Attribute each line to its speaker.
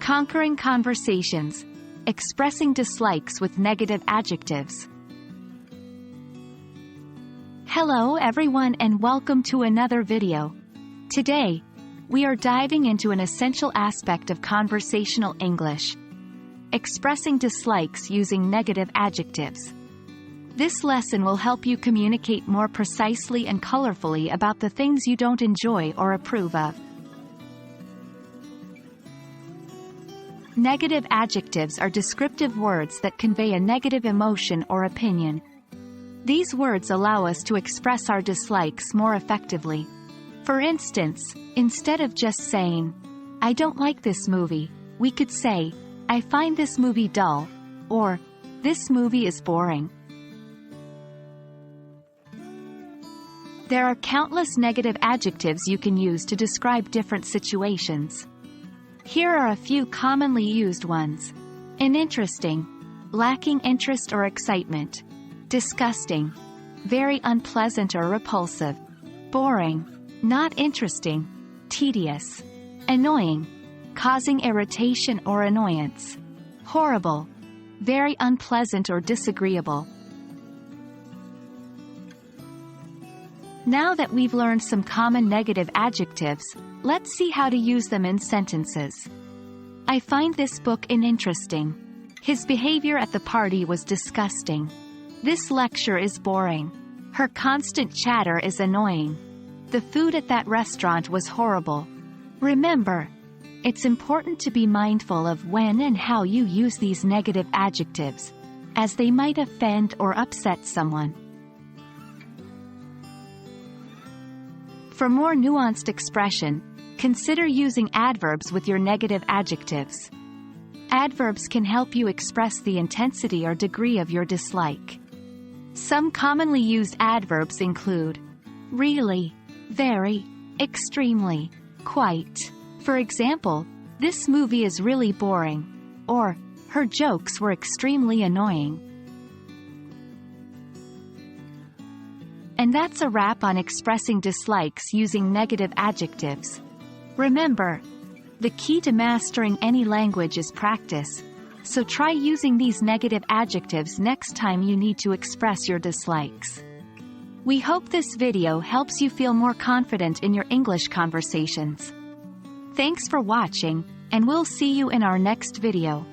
Speaker 1: Conquering conversations. Expressing dislikes with negative adjectives. Hello everyone and welcome to another video. Today, we are diving into an essential aspect of conversational English. Expressing dislikes using negative adjectives. This lesson will help you communicate more precisely and colorfully about the things you don't enjoy or approve of. Negative adjectives are descriptive words that convey a negative emotion or opinion. These words allow us to express our dislikes more effectively. For instance, instead of just saying, "I don't like this movie," we could say, "I find this movie dull," or, "This movie is boring." There are countless negative adjectives you can use to describe different situations. Here are a few commonly used ones. Uninteresting, lacking interest or excitement. Disgusting, very unpleasant or repulsive. Boring, not interesting. Tedious, annoying, causing irritation or annoyance. Horrible, very unpleasant or disagreeable. Now that we've learned some common negative adjectives, let's see how to use them in sentences. I find this book uninteresting. His behavior at the party was disgusting. This lecture is boring. Her constant chatter is annoying. The food at that restaurant was horrible. Remember, it's important to be mindful of when and how you use these negative adjectives, as they might offend or upset someone. For more nuanced expression, consider using adverbs with your negative adjectives. Adverbs can help you express the intensity or degree of your dislike. Some commonly used adverbs include really, very, extremely, quite. For example, this movie is really boring, or her jokes were extremely annoying. And that's a wrap on expressing dislikes using negative adjectives. Remember, the key to mastering any language is practice, so try using these negative adjectives next time you need to express your dislikes. We hope this video helps you feel more confident in your English conversations. Thanks for watching, and we'll see you in our next video.